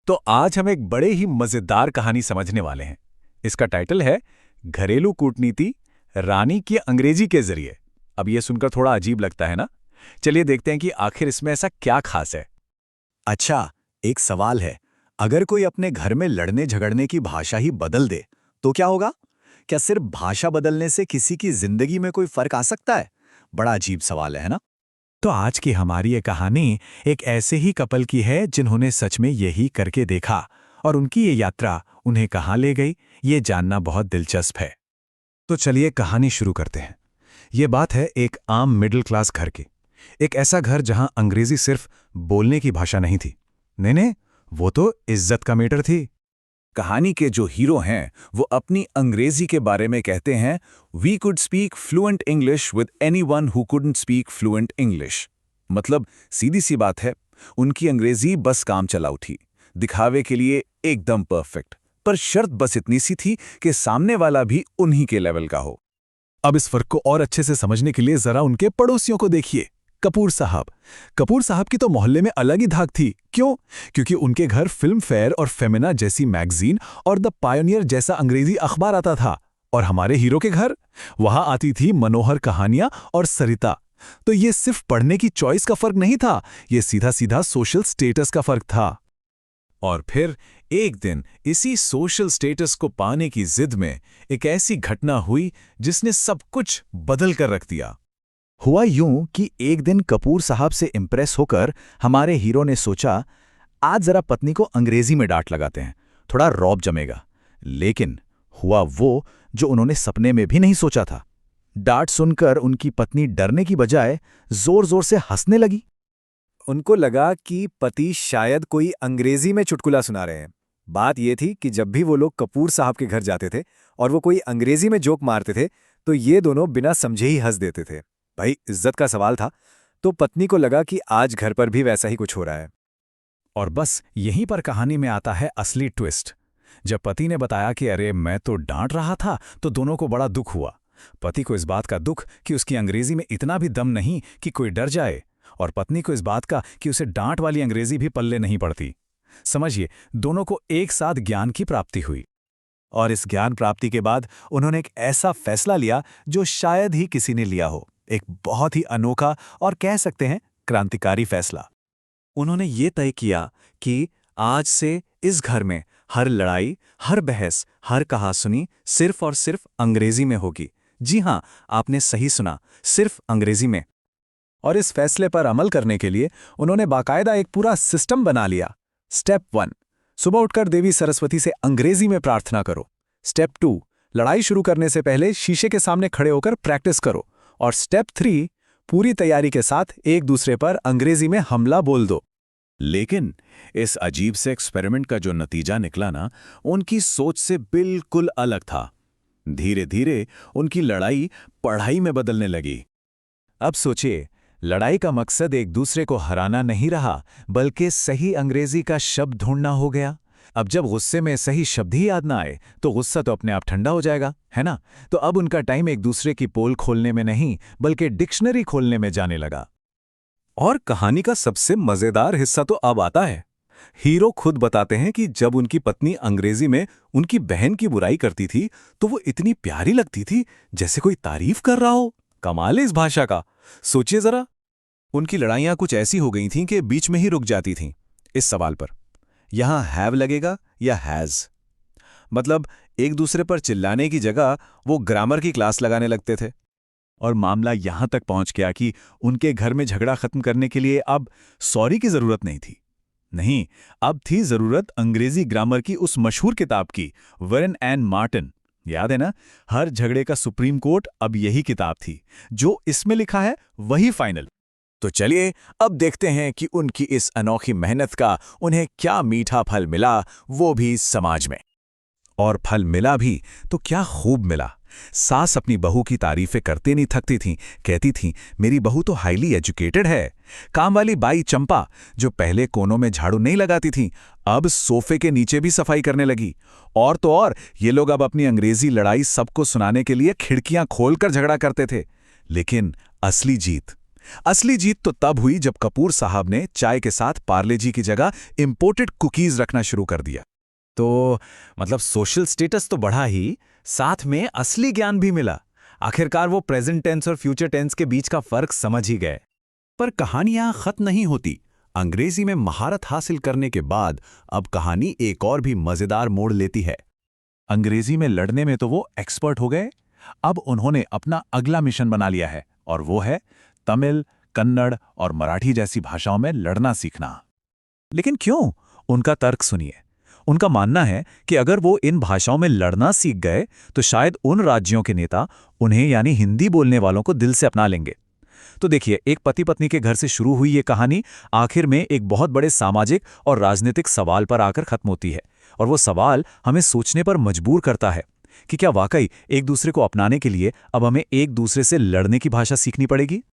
तो आज हम एक बड़े ही मजेदार कहानी समझने वाले हैं। इसका टाइटल है घरेलू कूटनीति, रानी की अंग्रेजी के जरिए। अब यह सुनकर थोड़ा अजीब लगता है ना? चलिए देखते हैं कि आखिर इसमें ऐसा क्या खास है। अच्छा, एक सवाल है। अगर कोई अपने घर में लड़ने झगड़ने की भाषा ही बदल दे, तो क्या होगा? क्या सिर्फ भाषा बदलने से किसी की जिंदगी में कोई फर्क आ सकता है? बड़ा अजीब सवाल है ना? तो आज की हमारी ये कहानी एक ऐसे ही कपल की है जिन्होंने सच में यही करके देखा, और उनकी ये यात्रा उन्हें कहाँ ले गई, ये जानना बहुत दिलचस्प है। तो चलिए कहानी शुरू करते हैं। ये बात है एक आम मिडिल क्लास घर की। एक ऐसा घर जहां अंग्रेजी सिर्फ बोलने की भाषा नहीं थी। नहीं, वो तो इज्जत का मैटर थी। कहानी के जो हीरो हैं वो अपनी अंग्रेजी के बारे में कहते हैं, we could speak fluent English with anyone who couldn't speak fluent English. मतलब सीधी सी बात है, उनकी अंग्रेजी बस काम चलाऊ थी, दिखावे के लिए एकदम परफेक्ट। पर शर्त बस इतनी सी थी कि सामने वाला भी उन्हीं के लेवल का हो। अब इस फर्क को और अच्छे से समझने के लिए जरा उनके पड़ोसियों को देखिए। कपूर साहब। कपूर साहब की तो मोहल्ले में अलग ही धाक थी। क्यों? क्योंकि उनके घर फिल्म फेयर और फेमिना जैसी मैगजीन और द पायोनियर जैसा अंग्रेजी अखबार आता था। और हमारे हीरो के घर, वहां आती थी मनोहर कहानियां और सरिता। तो ये सिर्फ पढ़ने की चॉइस का फर्क नहीं था, ये सीधा सीधा सोशल स्टेटस का फर्क था। और फिर एक दिन इसी सोशल स्टेटस को पाने की जिद में एक ऐसी घटना हुई जिसने सब कुछ बदल कर रख दिया। हुआ यूं कि एक दिन कपूर साहब से इम्प्रेस होकर हमारे हीरो ने सोचा, आज जरा पत्नी को अंग्रेजी में डांट लगाते हैं, थोड़ा रौब जमेगा। लेकिन हुआ वो जो उन्होंने सपने में भी नहीं सोचा था। डांट सुनकर उनकी पत्नी डरने की बजाय जोर जोर से हंसने लगी। उनको लगा कि पति शायद कोई अंग्रेजी में चुटकुला सुना रहे हैं। बात यह थी कि जब भी वो लोग कपूर साहब के घर जाते थे और वो कोई अंग्रेजी में जोक मारते थे, तो ये दोनों बिना समझे ही हंस देते थे। भाई, इज्जत का सवाल था। तो पत्नी को लगा कि आज घर पर भी वैसा ही कुछ हो रहा है। और बस यहीं पर कहानी में आता है असली ट्विस्ट। जब पति ने बताया कि अरे मैं तो डांट रहा था, तो दोनों को बड़ा दुख हुआ। पति को इस बात का दुख कि उसकी अंग्रेजी में इतना भी दम नहीं कि कोई डर जाए, और पत्नी को इस बात का कि उसे डांट वाली अंग्रेजी भी पल्ले नहीं पड़ती। समझिए, दोनों को एक साथ ज्ञान की प्राप्ति हुई। और इस ज्ञान प्राप्ति के बाद उन्होंने एक ऐसा फैसला लिया जो शायद ही किसी ने लिया हो। एक बहुत ही अनोखा और कह सकते हैं क्रांतिकारी फैसला। उन्होंने ये तय किया कि आज से इस घर में हर लड़ाई, हर बहस, हर कहासुनी सिर्फ और सिर्फ अंग्रेजी में होगी। जी हां, आपने सही सुना, सिर्फ अंग्रेजी में। और इस फैसले पर अमल करने के लिए उन्होंने बाकायदा एक पूरा सिस्टम बना लिया। स्टेप 1, सुबह उठकर देवी सरस्वती से अंग्रेजी में प्रार्थना करो। स्टेप 2, लड़ाई शुरू करने से पहले शीशे के सामने खड़े होकर प्रैक्टिस करो। और स्टेप 3, पूरी तैयारी के साथ एक दूसरे पर अंग्रेजी में हमला बोल दो। लेकिन इस अजीब से एक्सपेरिमेंट का जो नतीजा निकला ना, उनकी सोच से बिल्कुल अलग था। धीरे धीरे उनकी लड़ाई पढ़ाई में बदलने लगी। अब सोचिए, लड़ाई का मकसद एक दूसरे को हराना नहीं रहा, बल्कि सही अंग्रेजी का शब्द ढूंढना हो गया। अब जब गुस्से में सही शब्द ही याद ना आए, तो गुस्सा तो अपने आप ठंडा हो जाएगा, है ना? तो अब उनका टाइम एक दूसरे की पोल खोलने में नहीं, बल्कि डिक्शनरी खोलने में जाने लगा। और कहानी का सबसे मजेदार हिस्सा तो अब आता है। हीरो खुद बताते हैं कि जब उनकी पत्नी अंग्रेजी में उनकी बहन की बुराई करती थी, तो वो इतनी प्यारी लगती थी, जैसे कोई तारीफ कर रहा हो। कमाल है इस भाषा का। सोचिए जरा। उनकी लड़ाइयां कुछ ऐसी हो गई थीं कि बीच में ही रुक जाती थीं इस सवाल पर, यहां हैव लगेगा या हैज। मतलब एक दूसरे पर चिल्लाने की जगह वो ग्रामर की क्लास लगाने लगते थे। और मामला यहां तक पहुंच गया कि उनके घर में झगड़ा खत्म करने के लिए अब सॉरी की जरूरत नहीं थी। नहीं, अब थी जरूरत अंग्रेजी ग्रामर की उस मशहूर किताब की, वरेन एंड मार्टिन। याद है ना? हर झगड़े का सुप्रीम कोर्ट अब यही किताब थी। जो इसमें लिखा है वही फाइनल। तो चलिए अब देखते हैं कि उनकी इस अनोखी मेहनत का उन्हें क्या मीठा फल मिला, वो भी समाज में। और फल मिला भी तो क्या खूब मिला। सास अपनी बहू की तारीफें करते नहीं थकती थीं। कहती थीं, मेरी बहू तो हाईली एजुकेटेड है। काम वाली बाई चंपा, जो पहले कोनों में झाड़ू नहीं लगाती थीं, अब सोफे के नीचे भी सफाई करने लगी। और तो और, ये लोग अब अपनी अंग्रेजी लड़ाई सबको सुनाने के लिए खिड़कियां खोलकर झगड़ा करते थे। लेकिन असली जीत असली जीत तो तब हुई जब कपूर साहब ने चाय के साथ पार्ले जी की जगह इंपोर्टेड कुकीज रखना शुरू कर दिया। तो मतलब सोशल स्टेटस तो बढ़ा ही, साथ में असली ज्ञान भी मिला। आखिरकार वो प्रेजेंट टेंस और फ्यूचर टेंस के बीच का फर्क समझ ही गए। पर कहानी यहां खत्म नहीं होती। अंग्रेजी में महारत हासिल करने के बाद अब कहानी एक और भी मजेदार मोड़ लेती है। अंग्रेजी में लड़ने में तो वो एक्सपर्ट हो गए, अब उन्होंने अपना अगला मिशन बना लिया है और वो है तमिल, कन्नड़ और मराठी जैसी भाषाओं में लड़ना सीखना। लेकिन क्यों? उनका तर्क सुनिए। उनका मानना है कि अगर वो इन भाषाओं में लड़ना सीख गए तो शायद उन राज्यों के नेता उन्हें यानी हिंदी बोलने वालों को दिल से अपना लेंगे। तो देखिए, एक पति पत्नी के घर से शुरू हुई ये कहानी आखिर में एक बहुत बड़े सामाजिक और राजनीतिक सवाल पर आकर खत्म होती है। और वो सवाल हमें सोचने पर मजबूर करता है कि क्या वाकई एक दूसरे को अपनाने के लिए अब हमें एक दूसरे से लड़ने की भाषा सीखनी पड़ेगी?